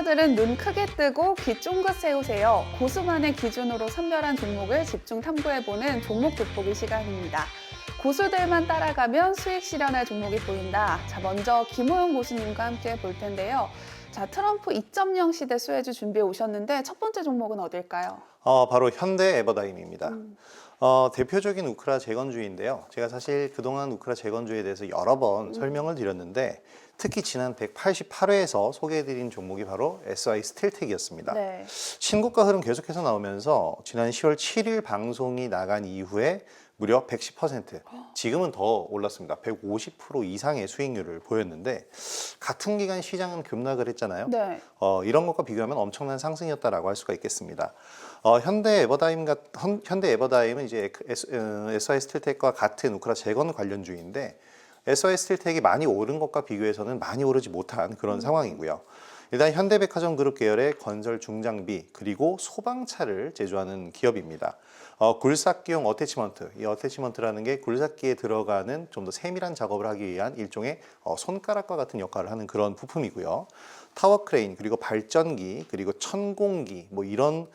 투자자들은 눈 크게 뜨고 귀 쫑긋 세우세요. 고수만의 기준으로 선별한 종목을 집중 탐구해보는 종목 돋보기 시간입니다. 고수들만 따라가면 수익 실현할 종목이 보인다. 자, 먼저 김호영 고수님과 함께 볼 텐데요. 자, 트럼프 2.0 시대 수혜주 준비해 오셨는데 첫 번째 종목은 어딜까요? 바로 현대 에버다임입니다. 대표적인 우크라 재건주인데요. 제가 사실 그동안 우크라 재건주에 대해서 여러 번 설명을 드렸는데 특히 지난 188회에서 소개해드린 종목이 바로 SI 스틸텍이었습니다. 네. 신고가 흐름 계속해서 나오면서 지난 10월 7일 방송이 나간 이후에 무려 110%, 지금은 더 올랐습니다. 150% 이상의 수익률을 보였는데 같은 기간 시장은 급락을 했잖아요. 네. 이런 것과 비교하면 엄청난 상승이었다라고 할 수가 있겠습니다. 현대 에버다임은 이제 SI 스틸텍과 같은 우크라 재건 관련주인데 SI 스틸텍이 많이 오른 것과 비교해서는 많이 오르지 못한 그런 상황이고요. 일단 현대백화점 그룹 계열의 건설 중장비 그리고 소방차를 제조하는 기업입니다. 굴삭기용 어태치먼트, 이 어태치먼트라는 게 굴삭기에 들어가는 좀 더 세밀한 작업을 하기 위한 일종의 손가락과 같은 역할을 하는 그런 부품이고요. 타워 크레인, 그리고 발전기, 그리고 천공기 뭐 이런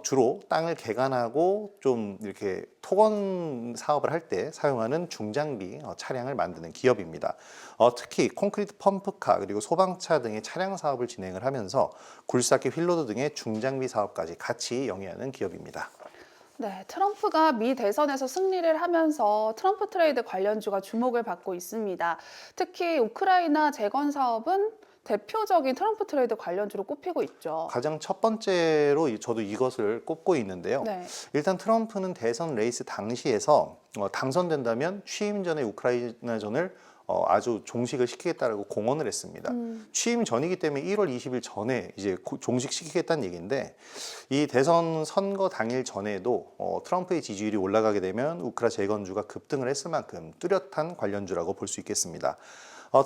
주로 땅을 개간하고 좀 이렇게 토건 사업을 할 때 사용하는 중장비 차량을 만드는 기업입니다. 특히 콘크리트 펌프카 그리고 소방차 등의 차량 사업을 진행을 하면서 굴삭기 휠로드 등의 중장비 사업까지 같이 영위하는 기업입니다. 네, 트럼프가 미 대선에서 승리를 하면서 트럼프 트레이드 관련주가 주목을 받고 있습니다. 특히 우크라이나 재건 사업은 대표적인 트럼프 트레이드 관련주로 꼽히고 있죠. 가장 첫 번째로 저도 이것을 꼽고 있는데요. 네. 일단 트럼프는 대선 레이스 당시에서 당선된다면 취임 전에 우크라이나전을 아주 종식을 시키겠다라고 공언을 했습니다. 취임 전이기 때문에 1월 20일 전에 이제 종식시키겠다는 얘기인데 이 대선 선거 당일 전에도 트럼프의 지지율이 올라가게 되면 우크라 재건주가 급등을 했을 만큼 뚜렷한 관련주라고 볼 수 있겠습니다.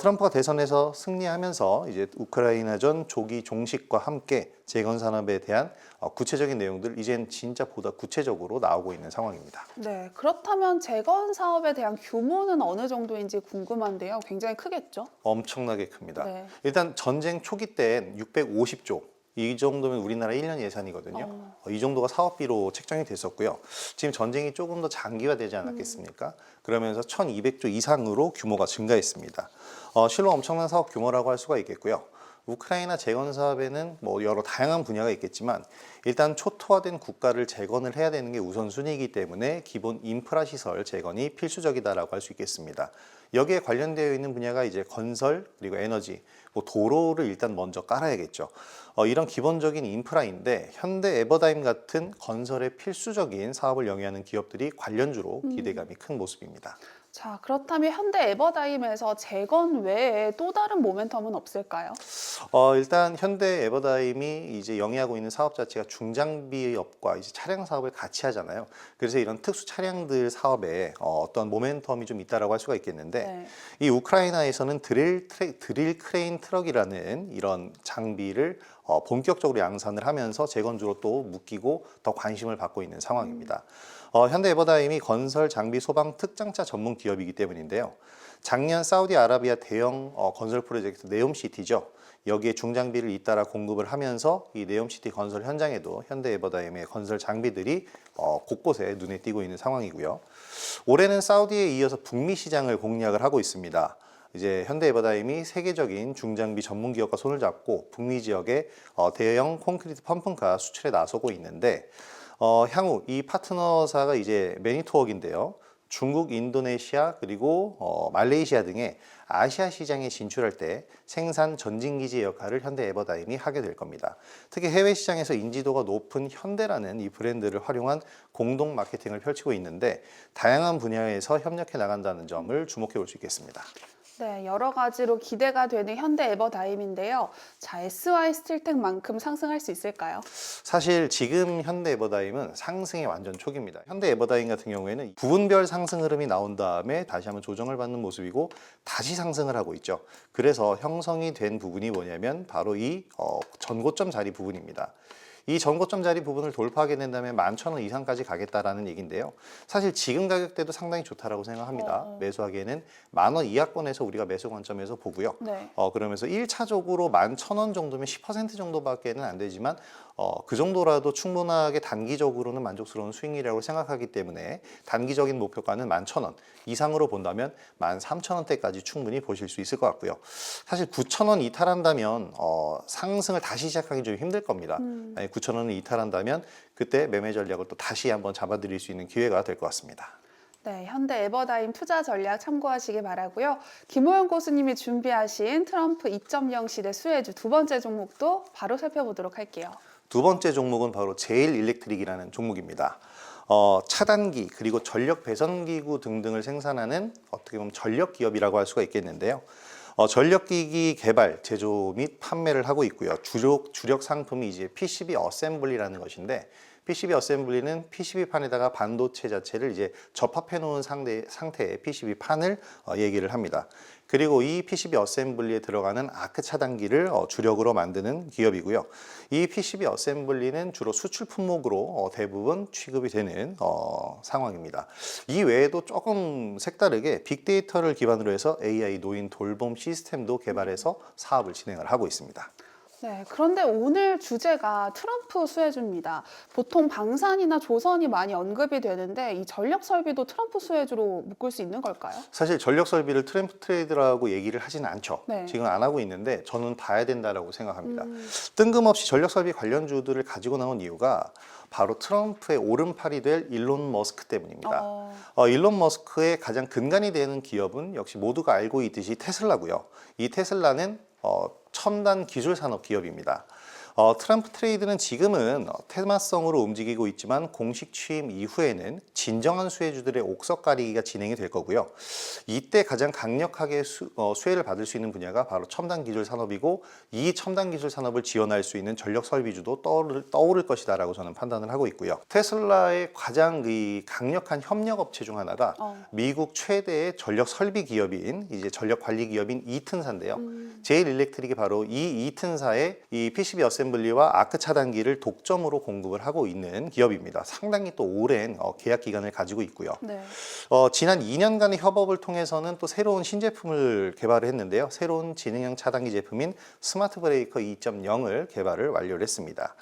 트럼프가 대선에서 승리하면서 이제 우크라이나전 조기 종식과 함께 재건 산업에 대한 구체적인 내용들 이젠 진짜 보다 구체적으로 나오고 있는 상황입니다. 네, 그렇다면 재건 사업에 대한 규모는 어느 정도인지 궁금한데요. 굉장히 크겠죠? 엄청나게 큽니다. 네. 일단 전쟁 초기 때는 650조. 이 정도면 우리나라 1년 예산이거든요. 이 정도가 사업비로 책정이 됐었고요. 지금 전쟁이 조금 더 장기화되지 않았겠습니까? 그러면서 1200조 이상으로 규모가 증가했습니다. 실로 엄청난 사업 규모라고 할 수가 있겠고요. 우크라이나 재건 사업에는 뭐 여러 다양한 분야가 있겠지만 일단 초토화된 국가를 재건을 해야 되는 게 우선순위이기 때문에 기본 인프라 시설 재건이 필수적이다라고 할 수 있겠습니다. 여기에 관련되어 있는 분야가 이제 건설 그리고 에너지, 뭐 도로를 일단 먼저 깔아야겠죠. 이런 기본적인 인프라인데 현대 에버다임 같은 건설에 필수적인 사업을 영위하는 기업들이 관련주로 기대감이 큰 모습입니다. 자, 그렇다면 현대 에버다임에서 재건 외에 또 다른 모멘텀은 없을까요? 일단 현대 에버다임이 이제 영위하고 있는 사업 자체가 중장비업과 이제 차량 사업을 같이 하잖아요. 그래서 이런 특수 차량들 사업에 어떤 모멘텀이 좀 있다라고 할 수가 있겠는데 네. 이 우크라이나에서는 드릴 크레인 트럭이라는 이런 장비를 본격적으로 양산을 하면서 재건주로 또 묶이고 더 관심을 받고 있는 상황입니다. 현대 에버다임이 건설 장비 소방 특장차 전문 기업이기 때문인데요. 작년 사우디아라비아 대형 건설 프로젝트 네옴시티죠. 여기에 중장비를 잇따라 공급을 하면서 이 네옴시티 건설 현장에도 현대 에버다임의 건설 장비들이 곳곳에 눈에 띄고 있는 상황이고요. 올해는 사우디에 이어서 북미 시장을 공략을 하고 있습니다. 이제 현대 에버다임이 세계적인 중장비 전문 기업과 손을 잡고 북미 지역에 대형 콘크리트 펌프카 수출에 나서고 있는데 향후 이 파트너사가 이제 매니토웍인데요. 중국, 인도네시아 그리고 말레이시아 등의 아시아 시장에 진출할 때 생산 전진기지의 역할을 현대 에버다임이 하게 될 겁니다. 특히 해외 시장에서 인지도가 높은 현대라는 이 브랜드를 활용한 공동 마케팅을 펼치고 있는데 다양한 분야에서 협력해 나간다는 점을 주목해 볼 수 있겠습니다. 네, 여러 가지로 기대가 되는 현대 에버다임인데요. 자, SY 스틸텍만큼 상승할 수 있을까요? 사실 지금 현대 에버다임은 상승의 완전 초기입니다. 현대 에버다임 같은 경우에는 부분별 상승 흐름이 나온 다음에 다시 한번 조정을 받는 모습이고 다시 상승을 하고 있죠. 그래서 형성이 된 부분이 뭐냐면 바로 이 전고점 자리 부분입니다. 이 전고점자리 부분을 돌파하게 된다면 11,000원 이상까지 가겠다라는 얘기인데요. 사실 지금 가격대도 상당히 좋다라고 생각합니다. 매수하기에는 10,000원 이하권에서 우리가 매수 관점에서 보고요. 네. 그러면서 1차적으로 11,000원 정도면 10% 정도밖에는 안 되지만 그 정도라도 충분하게 단기적으로는 만족스러운 수익이라고 생각하기 때문에 단기적인 목표가는 11,000원 이상으로 본다면 13,000원대까지 충분히 보실 수 있을 것 같고요. 사실 9,000원 이탈한다면 상승을 다시 시작하기 좀 힘들 겁니다. 9,000원을 이탈한다면 그때 매매 전략을 또 다시 한번 잡아드릴 수 있는 기회가 될 것 같습니다. 네, 현대 에버다임 투자 전략 참고하시기 바라고요. 김호영 교수님이 준비하신 트럼프 2.0 시대 수혜주 두 번째 종목도 바로 살펴보도록 할게요. 두 번째 종목은 바로 제일 일렉트릭이라는 종목입니다. 차단기 그리고 전력 배선기구 등등을 생산하는 어떻게 보면 전력 기업이라고 할 수가 있겠는데요. 전력기기 개발, 제조 및 판매를 하고 있고요. 주력 상품이 이제 PCB 어셈블리라는 것인데 PCB 어셈블리는 PCB판에다가 반도체 자체를 이제 접합해 놓은 상태의 PCB판을 얘기를 합니다. 그리고 이 PCB 어셈블리에 들어가는 아크 차단기를 주력으로 만드는 기업이고요. 이 PCB 어셈블리는 주로 수출 품목으로 대부분 취급이 되는 상황입니다. 이 외에도 조금 색다르게 빅데이터를 기반으로 해서 AI 노인 돌봄 시스템도 개발해서 사업을 진행을 하고 있습니다. 네, 그런데 오늘 주제가 트럼프 수혜주입니다. 보통 방산이나 조선이 많이 언급이 되는데 이 전력 설비도 트럼프 수혜주로 묶을 수 있는 걸까요? 사실 전력 설비를 트럼프 트레이드라고 얘기를 하지는 않죠. 네. 지금 안 하고 있는데 저는 봐야 된다라고 생각합니다. 뜬금없이 전력 설비 관련주들을 가지고 나온 이유가 바로 트럼프의 오른팔이 될 일론 머스크 때문입니다. 일론 머스크의 가장 근간이 되는 기업은 역시 모두가 알고 있듯이 테슬라고요. 이 테슬라는 첨단 기술 산업 기업입니다. 트럼프 트레이드는 지금은 테마성으로 움직이고 있지만 공식 취임 이후에는 진정한 수혜주들의 옥석 가리기가 진행이 될 거고요. 이때 가장 강력하게 수혜를 받을 수 있는 분야가 바로 첨단 기술 산업이고 이 첨단 기술 산업을 지원할 수 있는 전력 설비주도 떠오를 것이다라고 저는 판단을 하고 있고요. 테슬라의 가장 강력한 협력 업체 중 하나가 미국 최대의 전력 설비 기업인 이제 전력 관리 기업인 이튼사인데요. 제일 일렉트릭이 바로 이 이튼사의 이 PCB 어셈블리와 아크 차단기를 독점으로 공급을 하고 있는 기업입니다. 상당히 또 오랜 계약 기간을 가지고 있고요. 네. 지난 2년간의 협업을 통해서는 또 새로운 신제품을 개발을 했는데요. 새로운 지능형 차단기 제품인 스마트 브레이커 2.0을 개발을 완료를 했습니다.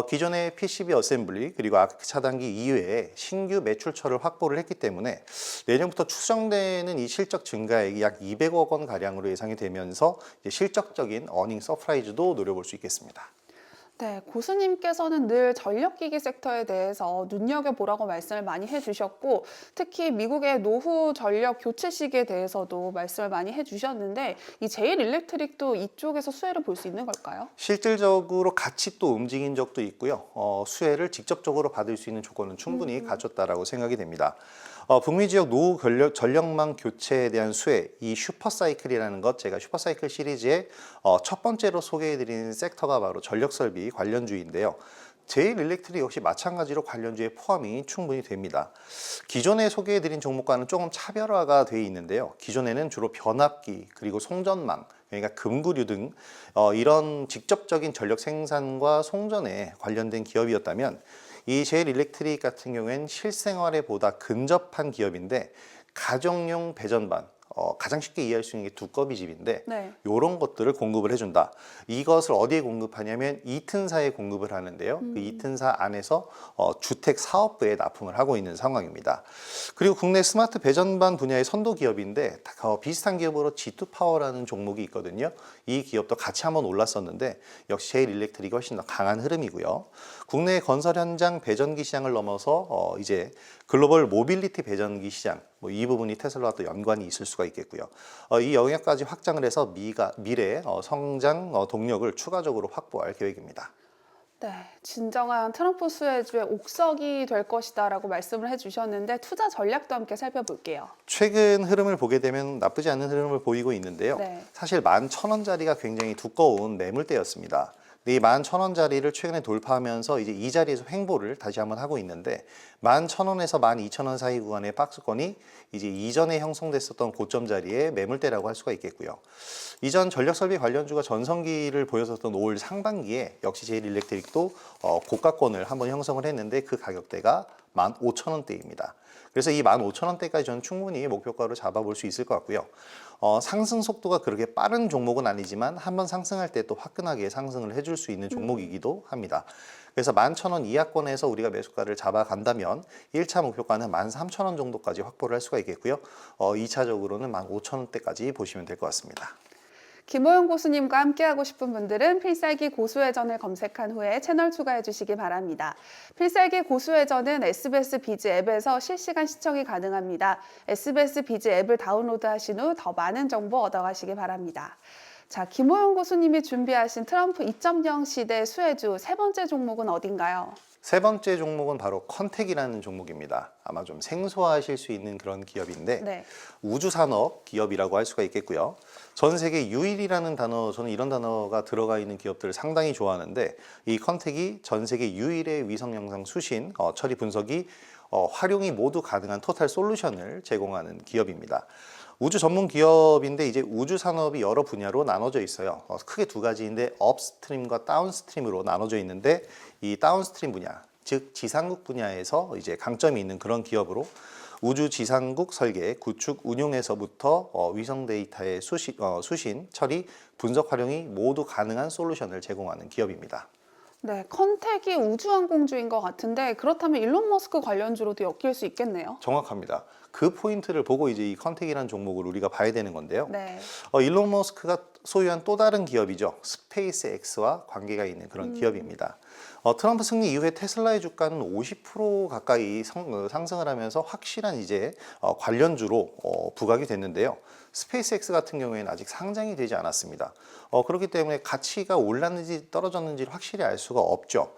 기존의 PCB 어셈블리 그리고 아크 차단기 이외에 신규 매출처를 확보를 했기 때문에 내년부터 추정되는 이 실적 증가액이 약 200억 원 가량으로 예상이 되면서 이제 실적적인 어닝 서프라이즈도 노려볼 수 있겠습니다. 네, 고수님께서는 늘 전력기기 섹터에 대해서 눈여겨보라고 말씀을 많이 해주셨고 특히 미국의 노후 전력 교체 시기에 대해서도 말씀을 많이 해주셨는데 이 제일 일렉트릭도 이쪽에서 수혜를 볼 수 있는 걸까요? 실질적으로 같이 또 움직인 적도 있고요. 수혜를 직접적으로 받을 수 있는 조건은 충분히 갖췄다라고 생각이 됩니다. 북미 지역 노후 전력망 교체에 대한 수혜, 이 슈퍼사이클이라는 것, 제가 슈퍼사이클 시리즈의 첫 번째로 소개해드린 섹터가 바로 전력설비 관련주인데요. 제일 일렉트릭 역시 마찬가지로 관련주에 포함이 충분히 됩니다. 기존에 소개해드린 종목과는 조금 차별화가 되어 있는데요. 기존에는 주로 변압기 그리고 송전망, 그러니까 금구류 등 이런 직접적인 전력 생산과 송전에 관련된 기업이었다면 이 제일 일렉트릭 같은 경우에는 실생활에 보다 근접한 기업인데 가정용 배전반, 가장 쉽게 이해할 수 있는 게 두꺼비 집인데 네. 이런 것들을 공급을 해준다. 이것을 어디에 공급하냐면 이튼사에 공급을 하는데요. 그 이튼사 안에서 주택 사업부에 납품을 하고 있는 상황입니다. 그리고 국내 스마트 배전반 분야의 선도 기업인데 비슷한 기업으로 G2파워라는 종목이 있거든요. 이 기업도 같이 한번 올랐었는데 역시 제일 일렉트릭이 훨씬 더 강한 흐름이고요. 국내 건설 현장 배전기 시장을 넘어서 이제 글로벌 모빌리티 배전기 시장, 이 부분이 테슬라와 또 연관이 있을 수가 있겠고요. 이 영역까지 확장을 해서 미래 성장 동력을 추가적으로 확보할 계획입니다. 네, 진정한 트럼프 수혜주의 옥석이 될 것이다라고 말씀을 해주셨는데 투자 전략도 함께 살펴볼게요. 최근 흐름을 보게 되면 나쁘지 않은 흐름을 보이고 있는데요. 네. 사실 11,000원짜리가 굉장히 두꺼운 매물대였습니다. 근데 이 11,000원짜리를 최근에 돌파하면서 이제 이 자리에서 횡보를 다시 한번 하고 있는데 11,000원에서 12,000원 사이 구간의 박스권이 이제 이전에 형성됐었던 고점 자리의 매물대라고 할 수가 있겠고요. 이전 전력설비 관련주가 전성기를 보였었던 올 상반기에 역시 제일일렉트릭도 고가권을 한번 형성을 했는데 그 가격대가 15,000원대입니다. 그래서 이 15,000원대까지 저는 충분히 목표가로 잡아볼 수 있을 것 같고요. 상승 속도가 그렇게 빠른 종목은 아니지만 한번 상승할 때 또 화끈하게 상승을 해줄 수 있는 종목이기도 합니다. 그래서 11,000원 이하권에서 우리가 매수가를 잡아간다면 1차 목표가는 13,000원 정도까지 확보를 할 수가 있겠고요. 2차적으로는 15,000원대까지 보시면 될 것 같습니다. 김호영 고수님과 함께하고 싶은 분들은 필살기 고수회전을 검색한 후에 채널 추가해 주시기 바랍니다. 필살기 고수회전은 SBS 비즈 앱에서 실시간 시청이 가능합니다. SBS 비즈 앱을 다운로드하신 후 더 많은 정보 얻어가시기 바랍니다. 자, 김호영 고수님이 준비하신 트럼프 2.0 시대 수혜주 세 번째 종목은 어딘가요? 세 번째 종목은 바로 컨텍이라는 종목입니다. 아마 좀 생소하실 수 있는 그런 기업인데 네. 우주산업 기업이라고 할 수가 있겠고요. 전 세계 유일이라는 단어, 저는 이런 단어가 들어가 있는 기업들을 상당히 좋아하는데 이 컨텍이 전 세계 유일의 위성 영상 수신, 처리 분석이 활용이 모두 가능한 토탈 솔루션을 제공하는 기업입니다. 우주 전문 기업인데 이제 우주 산업이 여러 분야로 나눠져 있어요. 크게 두 가지인데 업스트림과 다운스트림으로 나눠져 있는데 이 다운스트림 분야, 즉 지상국 분야에서 이제 강점이 있는 그런 기업으로 우주 지상국 설계, 구축, 운용에서부터 위성 데이터의 수신, 처리, 분석 활용이 모두 가능한 솔루션을 제공하는 기업입니다. 네, 컨텍이 우주항공주인 것 같은데 그렇다면 일론 머스크 관련주로도 엮일 수 있겠네요. 정확합니다. 그 포인트를 보고 이제 이 컨텍이라는 종목을 우리가 봐야 되는 건데요. 네. 일론 머스크가 소유한 또 다른 기업이죠. 스페이스 X와 관계가 있는 그런 기업입니다. 트럼프 승리 이후에 테슬라의 주가는 50% 가까이 상승을 하면서 확실한 이제 관련주로 부각이 됐는데요. 스페이스 X 같은 경우에는 아직 상장이 되지 않았습니다. 그렇기 때문에 가치가 올랐는지 떨어졌는지를 확실히 알 수가 없죠.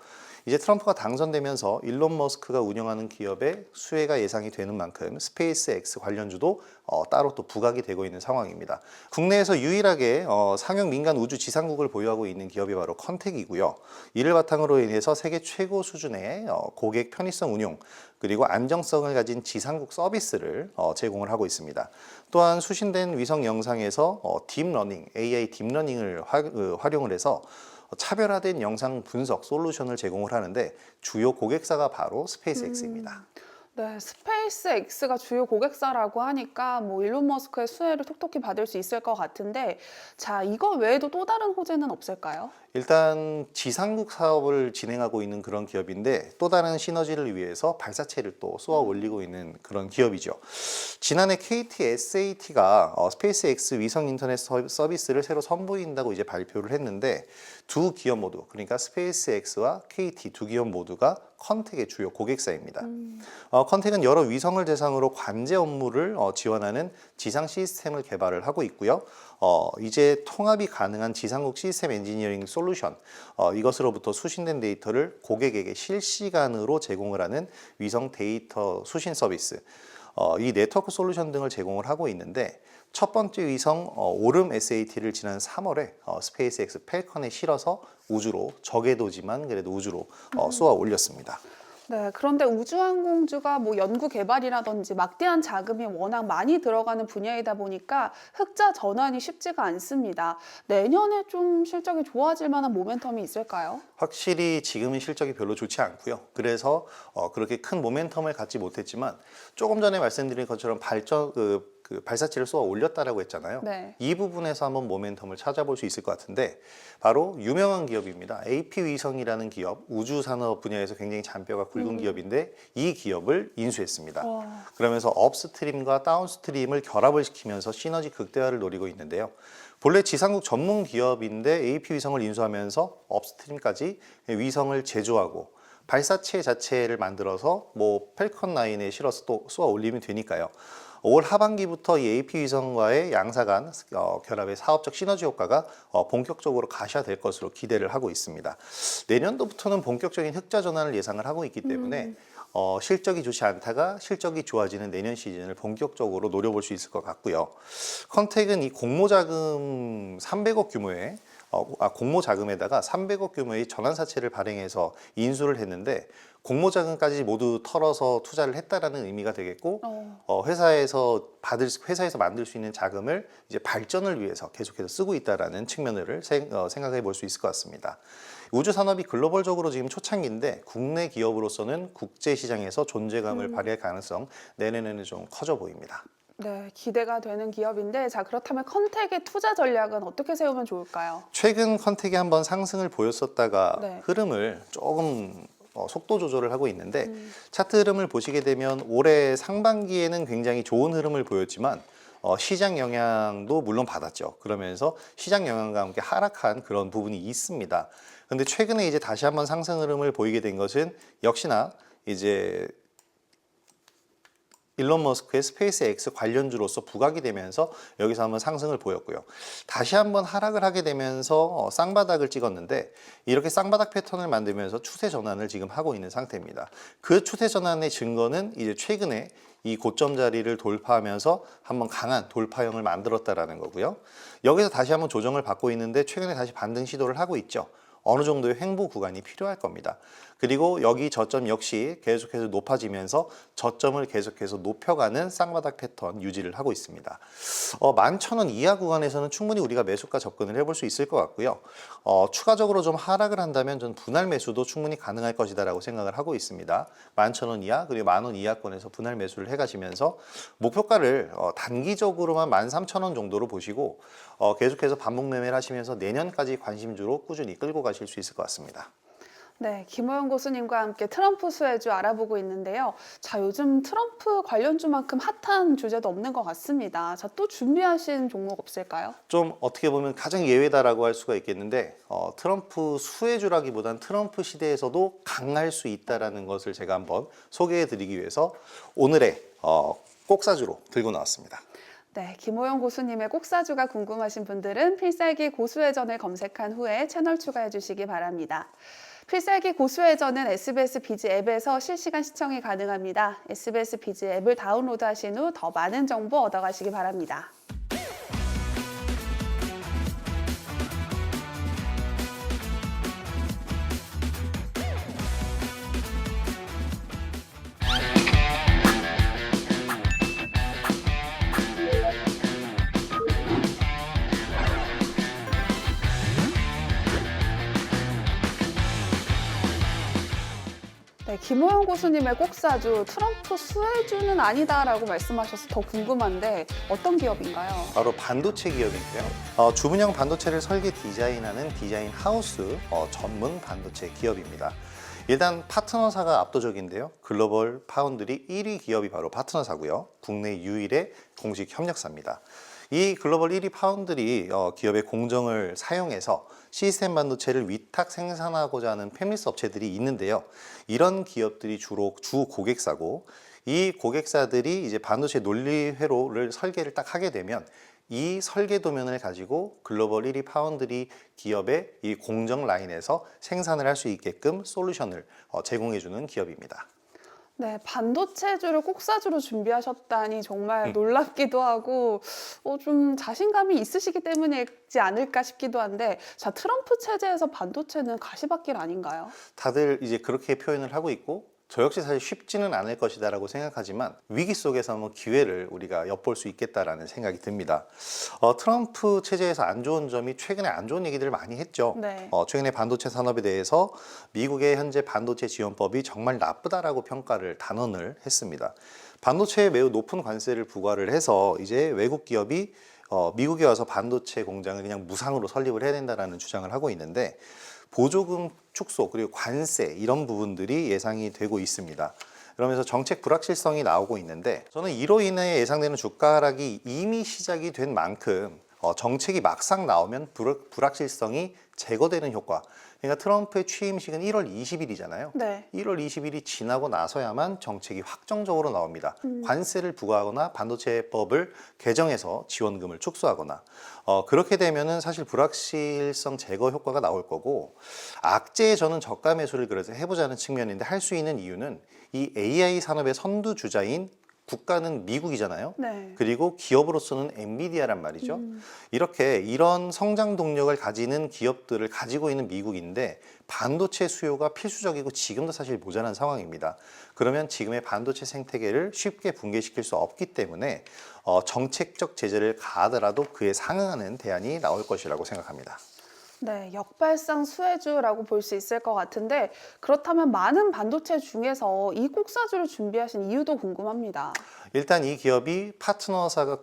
이제 트럼프가 당선되면서 일론 머스크가 운영하는 기업의 수혜가 예상이 되는 만큼 스페이스 X 관련주도 따로 또 부각이 되고 있는 상황입니다. 국내에서 유일하게 상용 민간 우주 지상국을 보유하고 있는 기업이 바로 컨텍이고요. 이를 바탕으로 인해서 세계 최고 수준의 고객 편의성 운용 그리고 안정성을 가진 지상국 서비스를 제공을 하고 있습니다. 또한 수신된 위성 영상에서 딥러닝, AI 딥러닝을 활용을 해서 차별화된 영상 분석 솔루션을 제공을 하는데 주요 고객사가 바로 스페이스X입니다. 네, 스페이스 X가 주요 고객사라고 하니까 뭐 일론 머스크의 수혜를 톡톡히 받을 수 있을 것 같은데 자, 이거 외에도 또 다른 호재는 없을까요? 일단 지상국 사업을 진행하고 있는 그런 기업인데 또 다른 시너지를 위해서 발사체를 또 쏘아 올리고 있는 그런 기업이죠. 지난해 KT SAT가 스페이스X 위성 인터넷 서비스를 새로 선보인다고 이제 발표를 했는데 두 기업 모두 그러니까 스페이스X와 KT 두 기업 모두가 컨텍의 주요 고객사입니다. 컨텍은 여러 위성을 대상으로 관제 업무를 지원하는 지상 시스템을 개발을 하고 있고요. 이제 통합이 가능한 지상국 시스템 엔지니어링 솔루션 이것으로부터 수신된 데이터를 고객에게 실시간으로 제공을 하는 위성 데이터 수신 서비스 이 네트워크 솔루션 등을 제공을 하고 있는데 첫 번째 위성 오름 SAT를 지난 3월에 스페이스X 펠컨에 실어서 우주로 저궤도지만 그래도 우주로 쏘아 올렸습니다. 네, 그런데 우주항공주가 뭐 연구 개발이라든지 막대한 자금이 워낙 많이 들어가는 분야이다 보니까 흑자 전환이 쉽지가 않습니다. 내년에 좀 실적이 좋아질 만한 모멘텀이 있을까요? 확실히 지금은 실적이 별로 좋지 않고요. 그래서 그렇게 큰 모멘텀을 갖지 못했지만 조금 전에 말씀드린 것처럼 발사체를 쏘아 올렸다라고 했잖아요. 네. 이 부분에서 한번 모멘텀을 찾아볼 수 있을 것 같은데 바로 유명한 기업입니다. AP위성이라는 기업, 우주산업 분야에서 굉장히 잔뼈가 굵은 기업인데 이 기업을 인수했습니다. 와. 그러면서 업스트림과 다운스트림을 결합을 시키면서 시너지 극대화를 노리고 있는데요. 본래 지상국 전문 기업인데 AP위성을 인수하면서 업스트림까지 위성을 제조하고 발사체 자체를 만들어서 뭐 펠컨 9에 실어서 또 쏘아 올리면 되니까요. 올 하반기부터 이 AP위성과의 양사 간 결합의 사업적 시너지 효과가 본격적으로 가시화될 것으로 기대를 하고 있습니다. 내년도부터는 본격적인 흑자 전환을 예상을 하고 있기 때문에 실적이 좋지 않다가 실적이 좋아지는 내년 시즌을 본격적으로 노려볼 수 있을 것 같고요. 컨텍은 이 공모자금 300억 규모의 공모 자금에다가 300억 규모의 전환사채를 발행해서 인수를 했는데 공모 자금까지 모두 털어서 투자를 했다라는 의미가 되겠고 회사에서 만들 수 있는 자금을 이제 발전을 위해서 계속해서 쓰고 있다라는 측면을 생각해 볼 수 있을 것 같습니다. 우주 산업이 글로벌적으로 지금 초창기인데 국내 기업으로서는 국제 시장에서 존재감을 발휘할 가능성 내년에는 좀 커져 보입니다. 네, 기대가 되는 기업인데 자 그렇다면 컨택의 투자 전략은 어떻게 세우면 좋을까요? 최근 컨택이 한번 상승을 보였었다가 네. 흐름을 조금 속도 조절을 하고 있는데 차트 흐름을 보시게 되면 올해 상반기에는 굉장히 좋은 흐름을 보였지만 시장 영향도 물론 받았죠. 그러면서 시장 영향과 함께 하락한 그런 부분이 있습니다. 근데 최근에 이제 다시 한번 상승 흐름을 보이게 된 것은 역시나 이제 일론 머스크의 스페이스X 관련주로서 부각이 되면서 여기서 한번 상승을 보였고요. 다시 한번 하락을 하게 되면서 쌍바닥을 찍었는데 이렇게 쌍바닥 패턴을 만들면서 추세 전환을 지금 하고 있는 상태입니다. 그 추세 전환의 증거는 이제 최근에 이 고점 자리를 돌파하면서 한번 강한 돌파형을 만들었다라는 거고요. 여기서 다시 한번 조정을 받고 있는데 최근에 다시 반등 시도를 하고 있죠. 어느 정도의 횡보 구간이 필요할 겁니다. 그리고 여기 저점 역시 계속해서 높아지면서 저점을 계속해서 높여가는 쌍바닥 패턴 유지를 하고 있습니다. 11,000원 이하 구간에서는 충분히 우리가 매수가 접근을 해볼 수 있을 것 같고요. 추가적으로 좀 하락을 한다면 전 분할 매수도 충분히 가능할 것이다라고 생각을 하고 있습니다. 11,000원 이하 그리고 10,000원 이하권에서 분할 매수를 해가시면서 목표가를 단기적으로만 13,000원 정도로 보시고 계속해서 반복 매매를 하시면서 내년까지 관심주로 꾸준히 끌고 가실 수 있을 것 같습니다. 네, 김호영 고수님과 함께 트럼프 수혜주 알아보고 있는데요. 자, 요즘 트럼프 관련주만큼 핫한 주제도 없는 것 같습니다. 자, 또 준비하신 종목 없을까요? 좀 어떻게 보면 가장 예외다라고 할 수가 있겠는데 트럼프 수혜주라기보단 트럼프 시대에서도 강할 수 있다라는 것을 제가 한번 소개해드리기 위해서 오늘의 꼭사주로 들고 나왔습니다. 네, 김호영 고수님의 꼭사주가 궁금하신 분들은 필살기 고수회전을 검색한 후에 채널 추가해 주시기 바랍니다. 필살기 고수회전은 SBS 비즈 앱에서 실시간 시청이 가능합니다. SBS 비즈 앱을 다운로드 하신 후 더 많은 정보 얻어가시기 바랍니다. 네, 김호영 고수님의 꼭사주, 트럼프 수혜주는 아니다라고 말씀하셔서 더 궁금한데 어떤 기업인가요? 바로 반도체 기업인데요. 주문형 반도체를 설계 디자인하는 디자인 하우스 전문 반도체 기업입니다. 일단 파트너사가 압도적인데요. 글로벌 파운드리 1위 기업이 바로 파트너사고요. 국내 유일의 공식 협력사입니다. 이 글로벌 1위 파운드리 기업의 공정을 사용해서 시스템 반도체를 위탁 생산하고자 하는 팹리스 업체들이 있는데요. 이런 기업들이 주로 주 고객사고 이 고객사들이 이제 반도체 논리 회로를 설계를 딱 하게 되면 이 설계 도면을 가지고 글로벌 1위 파운드리 기업의 이 공정 라인에서 생산을 할 수 있게끔 솔루션을 제공해주는 기업입니다. 네, 반도체주를 꼭사주로 준비하셨다니 정말 놀랍기도 하고 좀 자신감이 있으시기 때문이지 않을까 싶기도 한데 자, 트럼프 체제에서 반도체는 가시밭길 아닌가요? 다들 이제 그렇게 표현을 하고 있고 저 역시 사실 쉽지는 않을 것이다라고 생각하지만 위기 속에서 한번 기회를 우리가 엿볼 수 있겠다라는 생각이 듭니다. 트럼프 체제에서 안 좋은 점이 최근에 안 좋은 얘기들을 많이 했죠. 네. 최근에 반도체 산업에 대해서 미국의 현재 반도체 지원법이 정말 나쁘다라고 평가를 단언을 했습니다. 반도체에 매우 높은 관세를 부과를 해서 이제 외국 기업이 미국에 와서 반도체 공장을 그냥 무상으로 설립을 해야 된다라는 주장을 하고 있는데 보조금 축소 그리고 관세 이런 부분들이 예상이 되고 있습니다. 그러면서 정책 불확실성이 나오고 있는데 저는 이로 인해 예상되는 주가 하락이 이미 시작이 된 만큼 정책이 막상 나오면 불확실성이 제거되는 효과. 그러니까 트럼프의 취임식은 1월 20일이잖아요. 네. 1월 20일이 지나고 나서야만 정책이 확정적으로 나옵니다. 관세를 부과하거나 반도체법을 개정해서 지원금을 축소하거나 그렇게 되면은 사실 불확실성 제거 효과가 나올 거고 악재에 저는 저가 매수를 그래서 해보자는 측면인데 할 수 있는 이유는 이 AI 산업의 선두주자인 국가는 미국이잖아요. 네. 그리고 기업으로서는 엔비디아란 말이죠. 이렇게 이런 성장 동력을 가지는 기업들을 가지고 있는 미국인데 반도체 수요가 필수적이고 지금도 사실 모자란 상황입니다. 그러면 지금의 반도체 생태계를 쉽게 붕괴시킬 수 없기 때문에 정책적 제재를 가하더라도 그에 상응하는 대안이 나올 것이라고 생각합니다. 네, 역발상 수혜주라고 볼 수 있을 것 같은데 그렇다면 많은 반도체 중에서 이 꼭사주를 준비하신 이유도 궁금합니다. 일단 이 기업이 파트너사가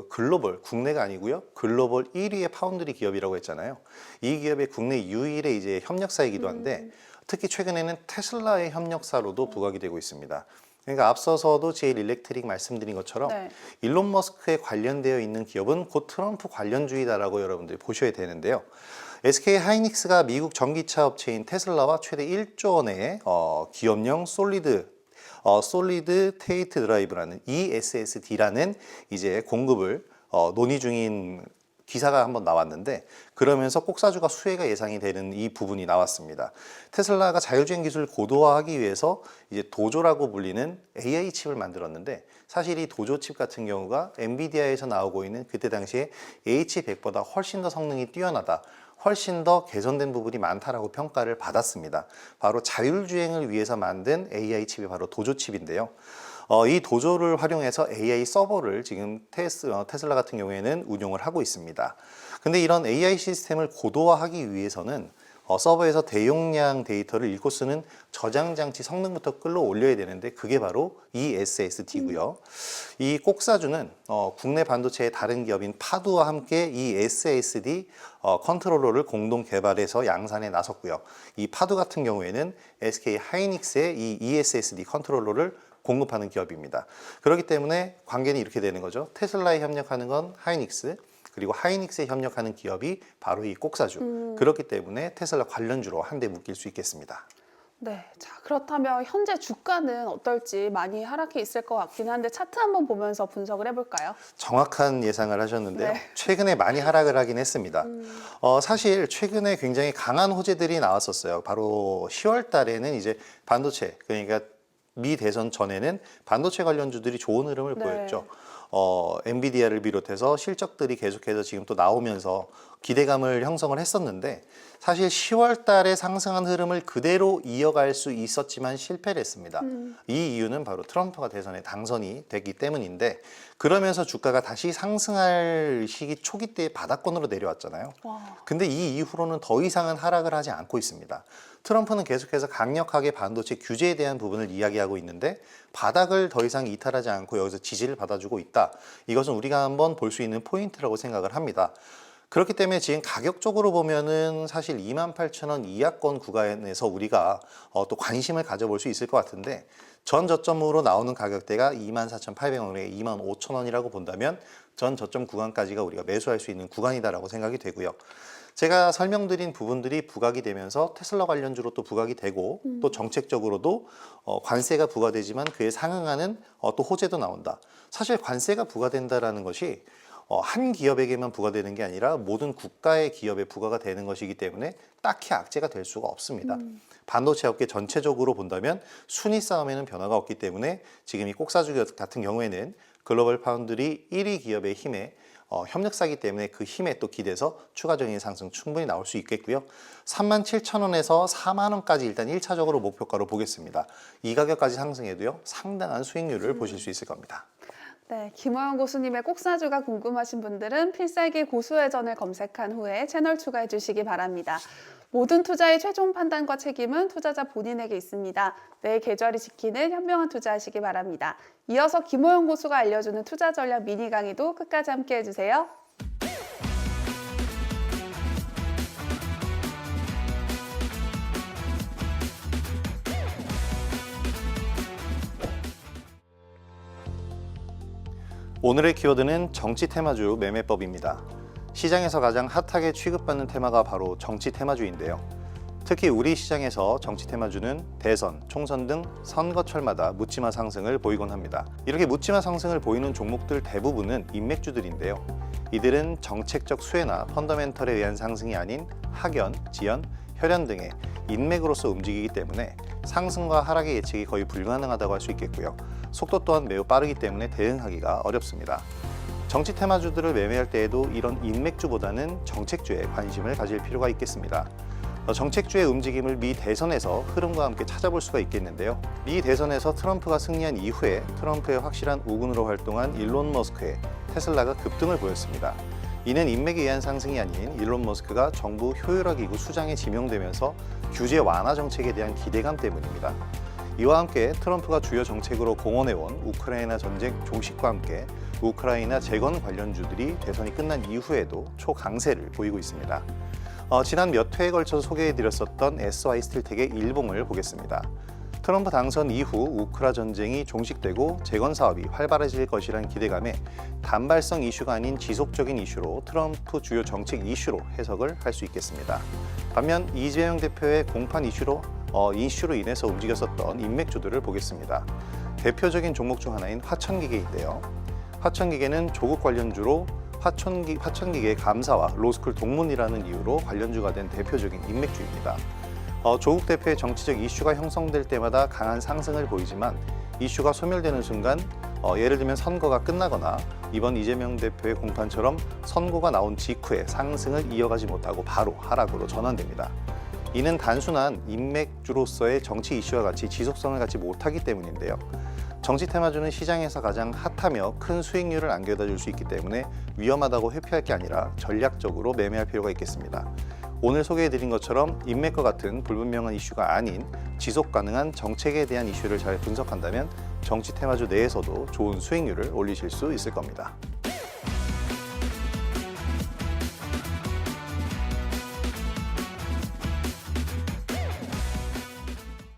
글로벌, 국내가 아니고요. 글로벌 1위의 파운드리 기업이라고 했잖아요. 이 기업의 국내 유일의 이제 협력사이기도 한데 특히 최근에는 테슬라의 협력사로도 부각이 되고 있습니다. 그러니까 앞서서도 제일 일렉트릭 말씀드린 것처럼 네. 일론 머스크에 관련되어 있는 기업은 곧 트럼프 관련주의다라고 여러분들이 보셔야 되는데요. SK 하이닉스가 미국 전기차 업체인 테슬라와 최대 1조 원의 기업용 솔리드 테이트 드라이브라는 ESSD라는 이제 공급을 논의 중인 기사가 한번 나왔는데 그러면서 꼭사주가 수혜가 예상이 되는 이 부분이 나왔습니다. 테슬라가 자율주행 기술을 고도화하기 위해서 이제 도조라고 불리는 AI 칩을 만들었는데 사실 이 도조 칩 같은 경우가 엔비디아에서 나오고 있는 그때 당시에 H100보다 훨씬 더 성능이 뛰어나다. 훨씬 더 개선된 부분이 많다라고 평가를 받았습니다. 바로 자율주행을 위해서 만든 AI 칩이 바로 도조 칩인데요. 이 도조를 활용해서 AI 서버를 지금 테슬라 같은 경우에는 운용을 하고 있습니다. 근데 이런 AI 시스템을 고도화하기 위해서는 서버에서 대용량 데이터를 읽고 쓰는 저장 장치 성능부터 끌어올려야 되는데 그게 바로 이 SSD고요. 이 꼭사주는 국내 반도체의 다른 기업인 파두와 함께 이 SSD 컨트롤러를 공동 개발해서 양산에 나섰고요. 이 파두 같은 경우에는 SK 하이닉스의 이 ESSD 컨트롤러를 공급하는 기업입니다. 그렇기 때문에 관계는 이렇게 되는 거죠. 테슬라에 협력하는 건 하이닉스, 그리고 하이닉스에 협력하는 기업이 바로 이 꼭사주. 그렇기 때문에 테슬라 관련주로 한데 묶일 수 있겠습니다. 네, 자 그렇다면 현재 주가는 어떨지 많이 하락해 있을 것 같긴 한데 차트 한번 보면서 분석을 해볼까요? 정확한 예상을 하셨는데요. 네. 최근에 많이 하락을 하긴 했습니다. 사실 최근에 굉장히 강한 호재들이 나왔었어요. 바로 10월 달에는 이제 반도체, 그러니까 미 대선 전에는 반도체 관련주들이 좋은 흐름을 네. 보였죠. 엔비디아를 비롯해서 실적들이 계속해서 지금 또 나오면서 기대감을 형성을 했었는데 사실 10월 달에 상승한 흐름을 그대로 이어갈 수 있었지만 실패를 했습니다. 이 이유는 바로 트럼프가 대선에 당선이 됐기 때문인데 그러면서 주가가 다시 상승할 시기 초기 때 바닥권으로 내려왔잖아요. 와. 근데 이 이후로는 더 이상은 하락을 하지 않고 있습니다. 트럼프는 계속해서 강력하게 반도체 규제에 대한 부분을 이야기하고 있는데 바닥을 더 이상 이탈하지 않고 여기서 지지를 받아주고 있다. 이것은 우리가 한번 볼 수 있는 포인트라고 생각을 합니다. 그렇기 때문에 지금 가격적으로 보면은 사실 28,000원 이하권 구간에서 우리가 또 관심을 가져볼 수 있을 것 같은데 전 저점으로 나오는 가격대가 24,800원에 25,000원이라고 본다면 전 저점 구간까지가 우리가 매수할 수 있는 구간이다라고 생각이 되고요. 제가 설명드린 부분들이 부각이 되면서 테슬라 관련주로 또 부각이 되고 또 정책적으로도 관세가 부과되지만 그에 상응하는 또 호재도 나온다. 사실 관세가 부과된다라는 것이 한 기업에게만 부과되는 게 아니라 모든 국가의 기업에 부과가 되는 것이기 때문에 딱히 악재가 될 수가 없습니다. 반도체 업계 전체적으로 본다면 순위 싸움에는 변화가 없기 때문에 지금 이 꼭사주 같은 경우에는 글로벌 파운드리 1위 기업의 힘에 협력사기 때문에 그 힘에 또 기대서 추가적인 상승 충분히 나올 수 있겠고요. 37,000원에서 4만 원까지 일단 1차적으로 목표가로 보겠습니다. 이 가격까지 상승해도요. 상당한 수익률을 보실 수 있을 겁니다. 네, 김호영 고수님의 꼭사주가 궁금하신 분들은 필살기 고수회전을 검색한 후에 채널 추가해 주시기 바랍니다. 모든 투자의 최종 판단과 책임은 투자자 본인에게 있습니다. 내 계좌를 지키는 현명한 투자하시기 바랍니다. 이어서 김호영 고수가 알려주는 투자 전략 미니 강의도 끝까지 함께 해주세요. 오늘의 키워드는 정치 테마주 매매법입니다. 시장에서 가장 핫하게 취급받는 테마가 바로 정치 테마주인데요. 특히 우리 시장에서 정치 테마주는 대선, 총선 등 선거철마다 묻지마 상승을 보이곤 합니다. 이렇게 묻지마 상승을 보이는 종목들 대부분은 인맥주들인데요. 이들은 정책적 수혜나 펀더멘털에 의한 상승이 아닌 학연, 지연, 혈연 등의 인맥으로서 움직이기 때문에 상승과 하락의 예측이 거의 불가능하다고 할 수 있겠고요. 속도 또한 매우 빠르기 때문에 대응하기가 어렵습니다. 정치 테마주들을 매매할 때에도 이런 인맥주보다는 정책주에 관심을 가질 필요가 있겠습니다. 정책주의 움직임을 미 대선에서 흐름과 함께 찾아볼 수가 있겠는데요. 미 대선에서 트럼프가 승리한 이후에 트럼프의 확실한 우군으로 활동한 일론 머스크의 테슬라가 급등을 보였습니다. 이는 인맥에 의한 상승이 아닌 일론 머스크가 정부 효율화기구 수장에 지명되면서 규제 완화 정책에 대한 기대감 때문입니다. 이와 함께 트럼프가 주요 정책으로 공언해온 우크라이나 전쟁 종식과 함께 우크라이나 재건 관련주들이 대선이 끝난 이후에도 초강세를 보이고 있습니다. 지난 몇 회에 걸쳐서 소개해드렸었던 SY 스틸텍의 일봉을 보겠습니다. 트럼프 당선 이후 우크라 전쟁이 종식되고 재건 사업이 활발해질 것이라는 기대감에 단발성 이슈가 아닌 지속적인 이슈로 트럼프 주요 정책 이슈로 해석을 할 수 있겠습니다. 반면 이재명 대표의 공판 이슈로 인해서 움직였었던 인맥주들을 보겠습니다. 대표적인 종목 중 하나인 화천기계인데요. 화천기계는 조국 관련주로 화천기계 감사와 로스쿨 동문이라는 이유로 관련주가 된 대표적인 인맥주입니다. 조국 대표의 정치적 이슈가 형성될 때마다 강한 상승을 보이지만 이슈가 소멸되는 순간 예를 들면 선거가 끝나거나 이번 이재명 대표의 공판처럼 선고가 나온 직후에 상승을 이어가지 못하고 바로 하락으로 전환됩니다. 이는 단순한 인맥주로서의 정치 이슈와 같이 지속성을 갖지 못하기 때문인데요. 정치 테마주는 시장에서 가장 핫하며 큰 수익률을 안겨다 줄 수 있기 때문에 위험하다고 회피할 게 아니라 전략적으로 매매할 필요가 있겠습니다. 오늘 소개해드린 것처럼 인맥과 같은 불분명한 이슈가 아닌 지속 가능한 정책에 대한 이슈를 잘 분석한다면 정치 테마주 내에서도 좋은 수익률을 올리실 수 있을 겁니다.